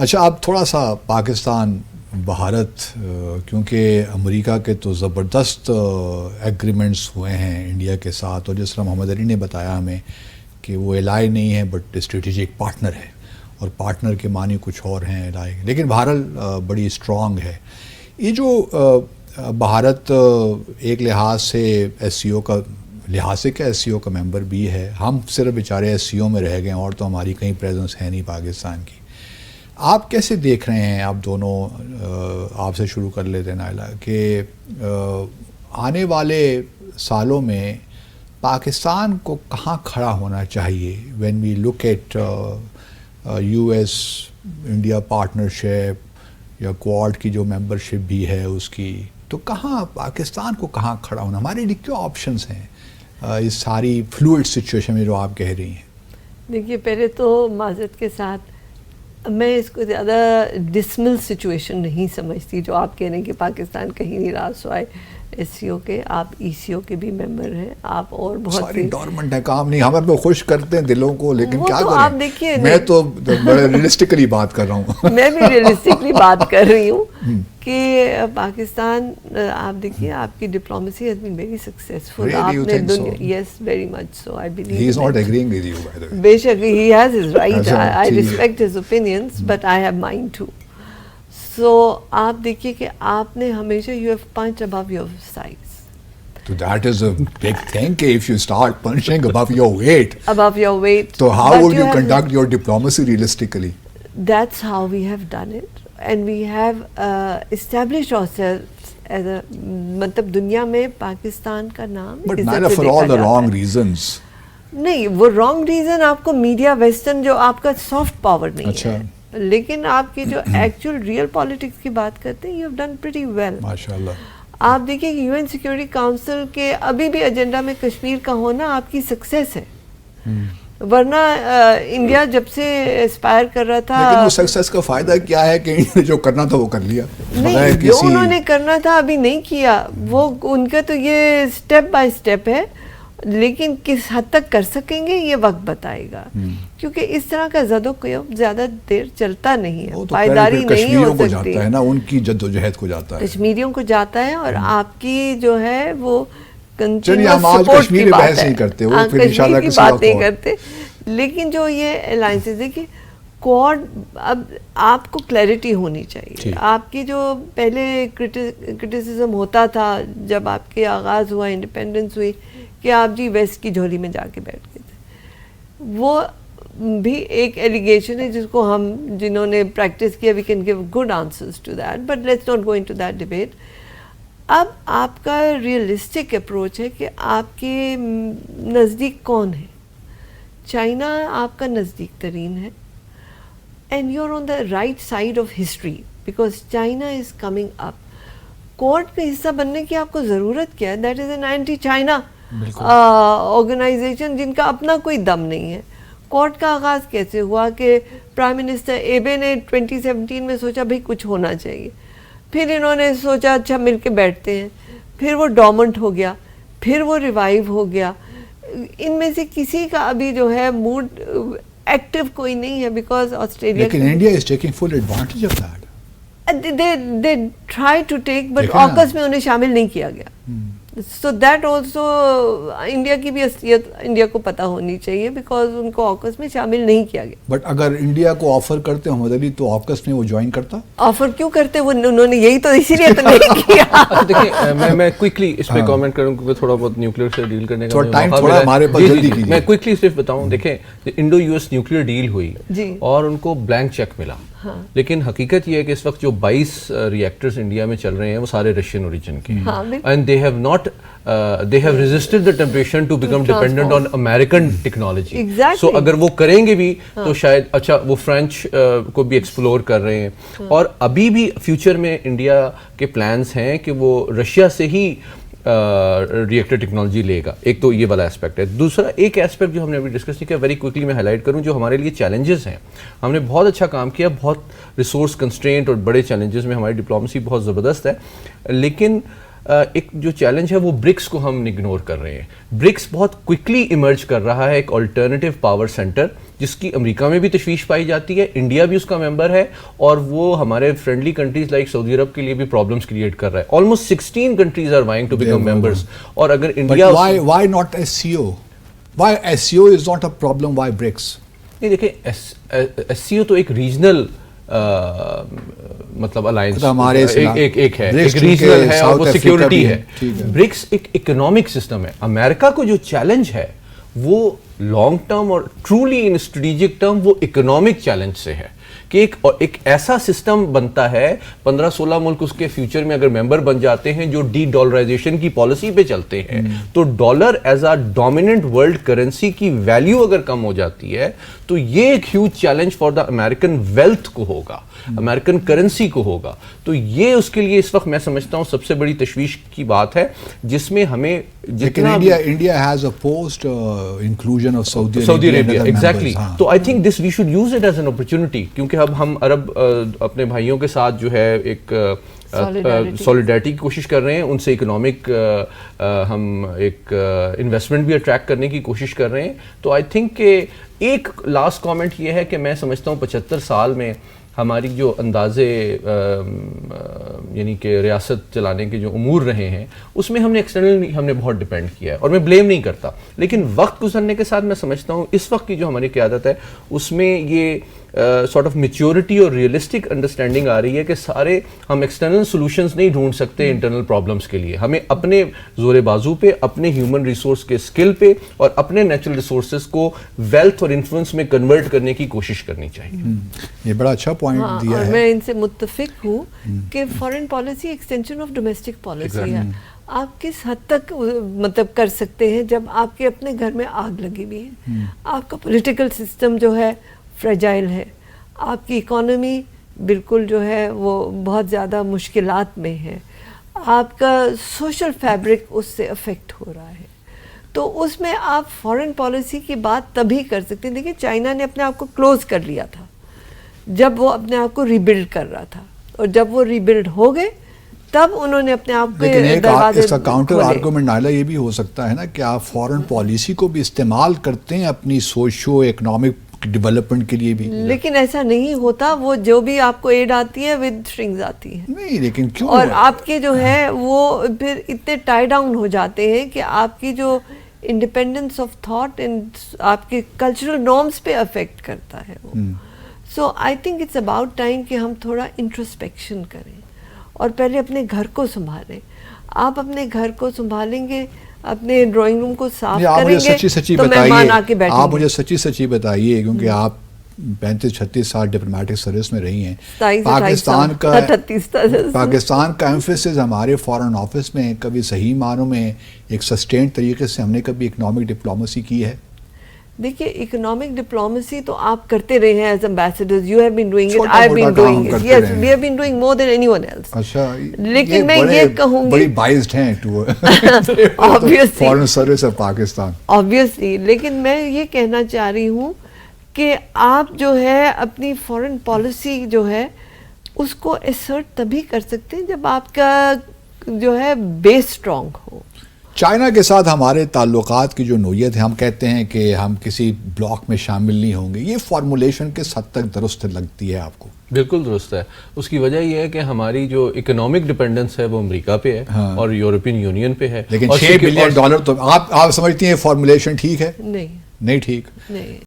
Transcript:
اچھا اب تھوڑا سا پاکستان بھارت، کیونکہ امریکہ کے تو زبردست ایگریمنٹس ہوئے ہیں انڈیا کے ساتھ، اور جس طرح محمد علی نے بتایا ہمیں کہ وہ الائی نہیں ہے بٹ اسٹریٹجک پارٹنر ہے، اور پارٹنر کے معنی کچھ اور ہیں الائی، لیکن بہرحال بڑی اسٹرانگ ہے. یہ جو بھارت ایک لحاظ سے ایس سی او کا ایس سی او کا ممبر بھی ہے، ہم صرف بیچارے ایس سی او میں رہ گئے اور تو ہماری کہیں پریزنس ہے نہیں پاکستان کی. آپ کیسے دیکھ رہے ہیں، آپ دونوں، آپ سے شروع کر لیتے ہیں نائلہ، کہ آنے والے سالوں میں پاکستان کو کہاں کھڑا ہونا چاہیے when we look at U S India partnership یا کوارڈ کی جو ممبرشپ بھی ہے اس کی، تو کہاں پاکستان کو کہاں کھڑا ہونا، ہمارے لیے کیا آپشنس ہیں اس ساری فلوئڈ سچویشن میں جو آپ کہہ رہی ہیں؟ دیکھیے، پہلے تو معذرت کے ساتھ میں اس کو زیادہ ڈسمل سچویشن نہیں سمجھتی جو آپ کہہ رہے ہیں کہ پاکستان کہیں نہیں رہا، سوائے ایس سی او کے. آپ ای سی او کے بھی ممبر ہیں، آپ اور بہت ساری ڈورمنٹ ہے، کام نہیں، ہم اپنے خوش کرتے ہیں دلوں کو، لیکن کیا کریں. آپ دیکھیے، میں تو بڑے ریئلسٹکلی بات کر رہا ہوں. میں بھی ریئلسٹکلی بات کر رہی ہوں کہ پاکستان، آپ دیکھیے آپ کی diplomacy has been very successful. آپ نے دنیا، yes very much so. I believe he is not agreeing with you by the way. بے شک he has his right, I respect his opinions but I have mine too. So آپ دیکھیے کہ آپ نے ہمیشہ you have punch above your size. So that is a big thing. If you start punching above your weight, so how would you conduct your diplomacy realistically? That's how we have done it, and we have established ourselves as a, matlab duniya mein Pakistan ka naam. But not for all the wrong reasons. نہیں، وہ wrong reason آپ کو media western جو آپ کا soft power نہیں ہے، لیکن آپ کی جو ایکچوئل ریئل پالیٹکس کی بات کرتے ہیں، you have done pretty well. ماشاء اللہ. آپ دیکھیں کہ یو این سیکورٹی کاؤنسل کے ابھی بھی ایجنڈا میں کشمیر کا ہونا آپ کی سکسیس ہے، ورنہ انڈیا جب سے اسپائر کر رہا تھا. لیکن وہ سکسیس کا فائدہ کیا ہے کہ جو کرنا تھا وہ کر لیا. نہیں، جو انہوں نے کرنا تھا ابھی نہیں کیا، وہ ان کا تو یہ اسٹیپ بائی اسٹیپ ہے، لیکن کس حد تک کر سکیں گے یہ وقت بتائے گا، کیونکہ اس طرح کا زد و قیام زیادہ دیر چلتا نہیں ہے، پائیداری نہیں ہو سکتی ہے نا. ان کی جدوجہد کو جاتا ہے، کشمیریوں کو جاتا ہے، اور آپ کی جو ہے وہ چلیے ہم آج کشمیر کی بحث نہیں کرتے، وہ پھر انشاءاللہ کسی وقت نہیں کرتے. لیکن جو یہ الائنسز دیکھیے، کوارڈ، اب آپ کو کلیئرٹی ہونی چاہیے. آپ کی جو پہلے کرٹیسزم ہوتا تھا جب آپ کے آغاز ہوا، انڈیپینڈنس ہوئی، کہ آپ جی ویسٹ کی جھولی میں جا کے بیٹھ گئے تھے، وہ بھی ایک ایلیگیشن ہے جس کو ہم جنہوں نے پریکٹس کیا we can give good answers to that, but let's not go into that debate. اب آپ کا ریئلسٹک اپروچ ہے کہ آپ کے نزدیک کون ہے. چائنا آپ کا نزدیک ترین ہے، and you are on the right side of history because China is coming up. Court کا حصہ بننے کی آپ کو ضرورت کیا ہے؟ That is an anti China organization جن کا اپنا کوئی دم نہیں ہے. کورٹ کا آغاز کیسے ہوا کہ پرائم منسٹر ایبے نے 2017 میں سوچا بھائی کچھ ہونا چاہیے، پھر انہوں نے سوچا اچھا مل کے بیٹھتے ہیں، پھر وہ ڈورمنٹ ہو گیا، پھر وہ ریوائیو ہو گیا. ان میں سے کسی کا ابھی جو ہے موڈ ایکٹیو کوئی نہیں ہے، بیکاز آسٹریلیا، لیکن India is taking full advantage of that. they try to take but AUKUS میں انہیں شامل نہیں کیا گیا. سو دیٹ آلسو انڈیا کی بھی اصلیت انڈیا کو پتہ ہونی چاہیے، بیکاز ان کو آکس میں شامل نہیں کیا گیا. بٹ اگر انڈیا کو آفر کرتے محمد علی تو آکس میں وہ جوائن کرتا. آفر کیوں کرتے؟ وہ انہوں نے یہی تو اسی لیے تو نہیں کیا. دیکھیں میں کوئکلی اس پہ کامنٹ کروں کیونکہ تھوڑا بہت نیوکلیئر سے ڈیل کرنے کا ٹائم تھوڑا ہمارے پاس جلدی کیجیے. میں کوئکلی صرف بتاؤں، دیکھیں Indo U S nuclear deal ہوئی اور ان کو بلینک چیک ملا، لیکن حقیقت یہ ہے کہ اس وقت جو 22 ریئیکٹرز انڈیا میں چل رہے ہیں وہ سارے رشین اوریجن کے ہیں، and they have not they have resisted the temptation to become dependent on American technology. Exactly. So اگر وہ کریں گے بھی تو شاید اچھا وہ فرینچ کو بھی ایکسپلور کر رہے ہیں، اور ابھی بھی فیوچر میں انڈیا کے پلانس ہیں کہ وہ رشیا سے ہی ریئیکٹر ٹیکنالوجی لے گا. ایک تو یہ والا اسپیکٹ ہے. دوسرا ایک اسپیکٹ جو ہم نے ابھی ڈسکس نہیں کیا، ویری کوئکلی میں ہائی لائٹ کروں، جو ہمارے لیے چیلنجز ہیں. ہم نے بہت اچھا کام کیا، بہت ریسورس کنسٹرینٹ اور بڑے چیلنجز میں ہماری ڈپلومیسی بہت زبردست ہے، لیکن ایک جو چیلنج ہے وہ برکس کو ہم اگنور کر رہے ہیں. برکس بہت کوئکلی ایمرج کر رہا ہے ایک آلٹرنیٹیو پاور سینٹر جس کی امریکہ میں بھی تشویش پائی جاتی ہے, انڈیا بھی اس کا ممبر ہے, اور وہ ہمارے friendly countries like Saudi Arab کے لیے بھی پرابلمس کریٹ کر رہا ہے. Almost 16 countries are vying to become members. اور اگر India why not SCO? Why SCO is not a problem? Why BRICS? نہیں دیکھیں, SCO تو ایک ریجنل مطلب الائنس ایک ہے, ایک ریجنل ہے اور وہ سیکیورٹی ہے. برکس ایک اکنامک سسٹم ہے. امریکہ کو جو چیلنج ہے وہ لانگ ٹرم اور ٹرولی ان اسٹریٹجک ٹرم وہ اکنامک چیلنج سے ہے کہ ایک ایسا سسٹم بنتا ہے, 15-16 ملک اس کے فیوچر میں اگر ممبر بن جاتے ہیں جو ڈی ڈالرائزیشن کی پالیسی پہ چلتے ہیں, تو dollar as a dominant world currency کی ویلیو اگر کم ہو جاتی ہے تو یہ ایک huge challenge for the American wealth کو ہوگا, امریکن کرنسی کو ہوگا. تو یہ اس کے لیے اس وقت میں سمجھتا ہوں سب سے بڑی تشویش کی بات ہے, جس میں ہمیں جتنا India has opposed inclusion of Saudi Arabia. Exactly. تو I think this we should use it as an opportunity, کیونکہ اب ہم عرب اپنے بھائیوں کے ساتھ جو ہے ایک سولیڈیرٹی کی کوشش کر رہے ہیں, ان سے اکنامک ہم ایک انویسٹمنٹ بھی اٹریکٹ کرنے کی کوشش کر رہے ہیں. تو آئی تھنک کہ ایک لاسٹ کامنٹ یہ ہے کہ میں سمجھتا ہوں 75 سال میں ہماری جو اندازے یعنی کہ ریاست چلانے کے جو امور رہے ہیں اس میں ہم نے ایکسٹرنل ہم نے بہت ڈیپینڈ کیا ہے, اور میں بلیم نہیں کرتا, لیکن وقت گزرنے کے ساتھ میں سمجھتا ہوں اس وقت کی جو ہماری قیادت ہے اس میں یہ سارٹ آف میچیورٹی اور ریئلسٹک انڈرسٹینڈنگ آ رہی ہے کہ سارے ہم ایکسٹرنل سولوشنز نہیں ڈھونڈ سکتے انٹرنل پرابلمس کے لیے. ہمیں اپنے زور بازو پہ, اپنے ہیومن ریسورس کے اسکل پہ اور اپنے نیچرل ریسورسز کو ویلتھ اور انفلوئنس میں کنورٹ کرنے کی کوشش کرنی چاہیے. یہ بڑا اچھا پوائنٹ دیا ہے. میں ان سے متفق ہوں کہ foreign policy extension of domestic policy ہے. آپ کس حد تک مطلب کر سکتے ہیں جب آپ کے اپنے گھر میں آگ لگی ہوئی ہے, آپ کا پولیٹیکل سسٹم جو ہے فریجائل ہے, آپ کی اکانومی بالکل جو ہے وہ بہت زیادہ مشکلات میں ہے, آپ کا سوشل فیبرک اس سے افیکٹ ہو رہا ہے. تو اس میں آپ فارن پالیسی کی بات تبھی کر سکتے ہیں. دیکھیں چائنا نے اپنے آپ کو کلوز کر لیا تھا جب وہ اپنے آپ کو ریبلڈ کر رہا تھا, اور جب وہ ریبلڈ ہو گئے تب انہوں نے اپنے آپ کو دروازے. اس کا کاؤنٹر آرگومنٹ نائلہ یہ بھی ہو سکتا ہے نا کہ آپ فارن پالیسی کو بھی استعمال کرتے ہیں اپنی سوشو اکنامک ڈیولپمنٹ کے لیے بھی, لیکن ایسا نہیں ہوتا. وہ جو بھی آپ کو ایڈ آتی ہے ود اسٹرنگز آتی ہے. نہیں لیکن کیوں, اور آپ کے جو ہے وہ پھر اتنے ٹائی ڈاؤن ہو جاتے ہیں کہ آپ کی جو انڈیپینڈنس آف تھاٹ اینڈ آپ کے کلچرل نارمس پہ افیکٹ کرتا ہے وہ. So I think it's about time کہ ہم تھوڑا انٹروسپیکشن کریں اور پہلے اپنے گھر کو سنبھالیں. آپ اپنے گھر کو سنبھالیں گے, اپنے ڈرائنگ روم کو صاف کریں گے تو مہمان آ کے بیٹھیں گے. آپ مجھے سچی بتائیے, کیونکہ آپ 35-36 سال ڈپلومیٹک سروس میں رہی ہیں. پاکستان کا ایمفیسس ہمارے فارن آفس میں کبھی صحیح معنوں میں ایک سسٹینڈ طریقے سے ہم نے کبھی اکنامک ڈپلومیسی کی ہے؟ دیکھیے اکنامک ڈپلومیسی تو آپ کرتے رہے ہیں as ambassadors. You have been doing it, I have been doing it. Yes, we have been doing more than anyone ون ایلس. اچھا, لیکن میں یہ کہوں گی بڑی بائزڈ ہیں to foreign service of Pakistan obviously. لیکن میں یہ کہنا چاہ رہی ہوں کہ آپ جو ہے اپنی فارن پالیسی جو ہے اس کو اسرٹ تبھی کر سکتے ہیں جب آپ کا جو ہے بیس اسٹرانگ ہو. چائنا کے ساتھ ہمارے تعلقات کی جو نوعیت ہے, ہم کہتے ہیں کہ ہم کسی بلاک میں شامل نہیں ہوں گے, یہ فارمولیشن کس حد تک درست لگتی ہے آپ کو؟ بالکل درست ہے. اس کی وجہ یہ ہے کہ ہماری جو اکنامک ڈیپینڈنس ہے وہ امریکہ پہ ہے اور یورپین یونین پہ ہے. لیکن $6 بلین تو آپ سمجھتی ہیں فارمولیشن ٹھیک ہے؟ نہیں نہیں ٹھیک. نہیں.